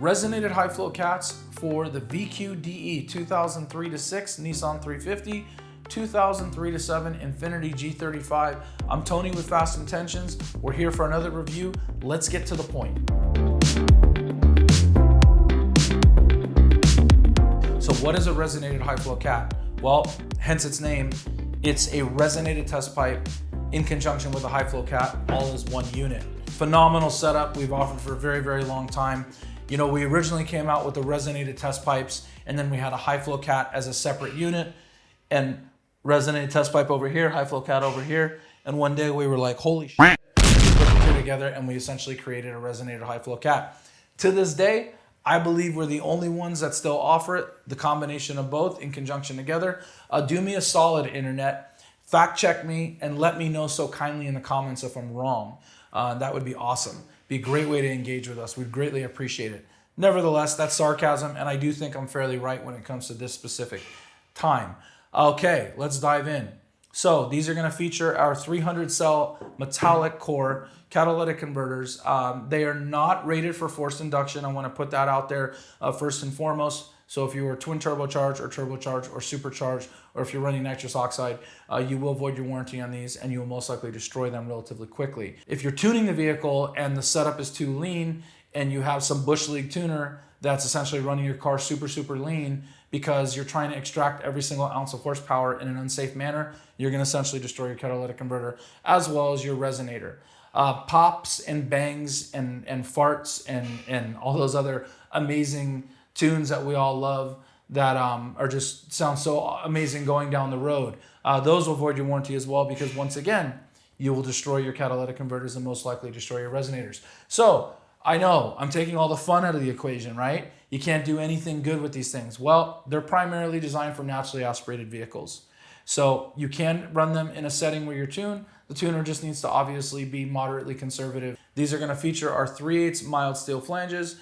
Resonated high flow cats for the VQDE 2003-6 Nissan 350, 2003-7 Infiniti G35. I'm Tony with Fast Intentions. We're here for another review. Let's get to the point. So what is a resonated high flow cat? Well, hence its name, it's a resonated test pipe in conjunction with a high flow cat, all as one unit. Phenomenal setup we've offered for a very, very long time. You know, we originally came out with the resonated test pipes, and then we had a high flow cat as a separate unit, and resonated test pipe over here, high flow cat over here. And one day we were like, holy shit, we put the two together and we essentially created a resonated high flow cat. To this day, I believe we're the only ones that still offer it, the combination of both in conjunction together. Do me a solid, internet. Fact check me and let me know so kindly in the comments if I'm wrong. That would be awesome. Be a great way to engage with us. We'd greatly appreciate it. Nevertheless, that's sarcasm, and I do think I'm fairly right when it comes to this specific time. Okay, let's dive in. So these are going to feature our 300 cell metallic core catalytic converters. They are not rated for forced induction. I want to put that out there first and foremost. So if you are twin turbocharged or supercharged, or if you're running nitrous oxide, you will void your warranty on these and you will most likely destroy them relatively quickly. If you're tuning the vehicle and the setup is too lean and you have some Bush League tuner that's essentially running your car super lean because you're trying to extract every single ounce of horsepower in an unsafe manner, you're going to essentially destroy your catalytic converter as well as your resonator. Pops and bangs and farts and all those other amazing tunes that we all love that are just sound so amazing going down the road. Those will void your warranty as well because once again, you will destroy your catalytic converters and most likely destroy your resonators. So I know I'm taking all the fun out of the equation, right? You can't do anything good with these things. Well, they're primarily designed for naturally aspirated vehicles. So you can run them in a setting where you're tuned. The tuner just needs to obviously be moderately conservative. These are going to feature our 3/8 mild steel flanges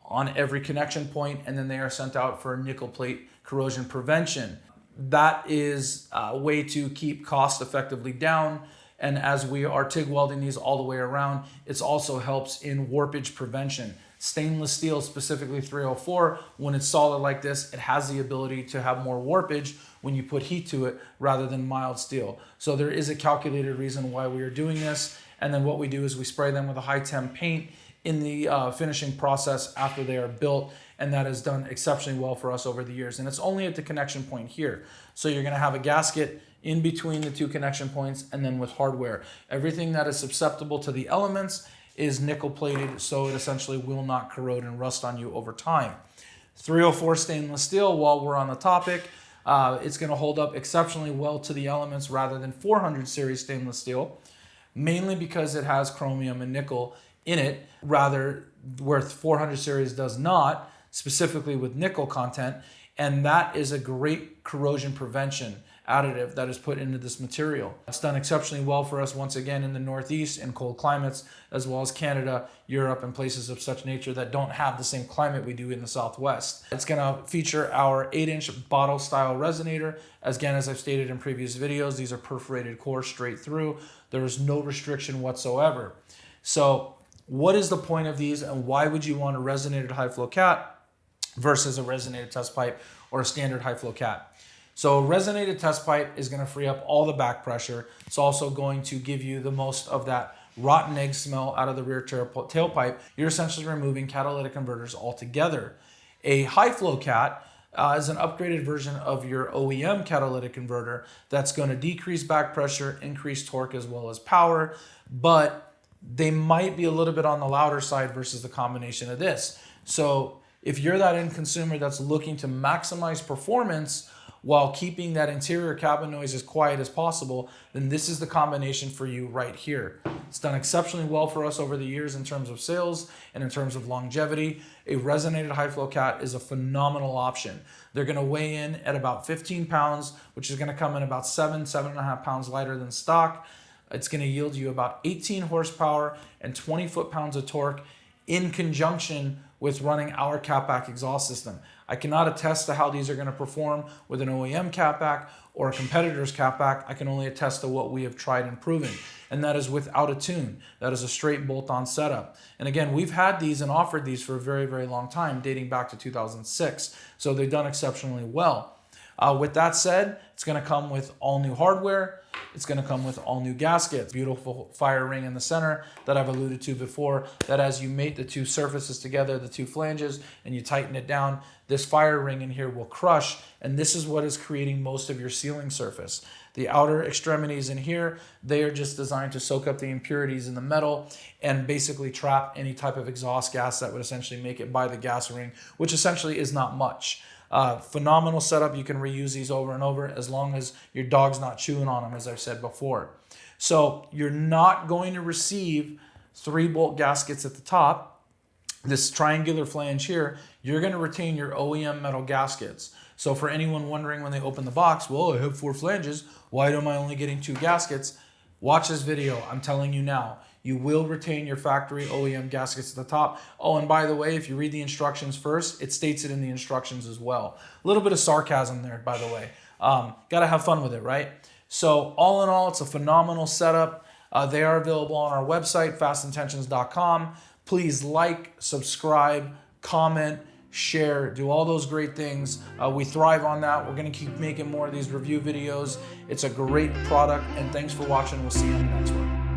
on every connection point, and then they are sent out for nickel plate corrosion prevention. That is a way to keep cost effectively down. And as we are TIG welding these all the way around, it also helps in warpage prevention. Stainless steel, specifically 304, when it's solid like this, it has the ability to have more warpage when you put heat to it rather than mild steel. So there is a calculated reason why we are doing this. And then what we do is we spray them with a high temp paint in the finishing process after they are built, and that has done exceptionally well for us over the years. And it's only at the connection point here. So you're gonna have a gasket in between the two connection points and then with hardware. Everything that is susceptible to the elements is nickel plated, so it essentially will not corrode and rust on you over time. 304 stainless steel, while we're on the topic, it's gonna hold up exceptionally well to the elements rather than 400 series stainless steel, mainly because it has chromium and nickel in it, rather where 400 series does not, specifically with nickel content, and that is a great corrosion prevention additive that is put into this material. It's done exceptionally well for us once again in the Northeast in cold climates, as well as Canada, Europe, and places of such nature that don't have the same climate we do in the Southwest. It's gonna feature our 8-inch bottle style resonator. Again, as I've stated in previous videos, these are perforated core straight through. There is no restriction whatsoever. So what is the point of these and why would you want a resonated high flow cat versus a resonated test pipe or a standard high flow cat? So a resonated test pipe is going to free up all the back pressure. It's also going to give you the most of that rotten egg smell out of the rear tailpipe. You're essentially removing catalytic converters altogether. A high flow cat is an upgraded version of your OEM catalytic converter that's going to decrease back pressure, increase torque as well as power, but they might be a little bit on the louder side versus the combination of this. So if you're that end consumer that's looking to maximize performance while keeping that interior cabin noise as quiet as possible, then this is the combination for you right here. It's done exceptionally well for us over the years in terms of sales and in terms of longevity. A resonated high flow cat is a phenomenal option. They're gonna weigh in at about 15 pounds, which is gonna come in about 7.5 pounds lighter than stock. It's gonna yield you about 18 horsepower and 20 foot-pounds of torque in conjunction with running our catback exhaust system. I cannot attest to how these are going to perform with an OEM catback or a competitor's catback. I can only attest to what we have tried and proven, and that is without a tune. That is a straight bolt-on setup. And again, we've had these and offered these for a very, very long time, dating back to 2006. So they've done exceptionally well. With that said, it's going to come with all new hardware. It's going to come with all new gaskets. Beautiful fire ring in the center that I've alluded to before, that as you mate the two surfaces together, the two flanges, and you tighten it down, this fire ring in here will crush, and this is what is creating most of your sealing surface. The outer extremities in here, they are just designed to soak up the impurities in the metal and basically trap any type of exhaust gas that would essentially make it by the gas ring, which essentially is not much. Phenomenal setup. You can reuse these over and over as long as your dog's not chewing on them, as I've said before. So you're not going to receive 3-bolt gaskets at the top. This triangular flange here, you're going to retain your OEM metal gaskets. So for anyone wondering when they open the box, well, I have 4 flanges, why am I only getting 2 gaskets? Watch this video. I'm telling you now. You will retain your factory OEM gaskets at the top. Oh, and by the way, if you read the instructions first, it states it in the instructions as well. A little bit of sarcasm there, by the way. Got to have fun with it, right? So all in all, it's a phenomenal setup. They are available on our website, fastintentions.com. Please like, subscribe, comment, share, do all those great things. We thrive on that. We're going to keep making more of these review videos. It's a great product, and thanks for watching. We'll see you in the next one.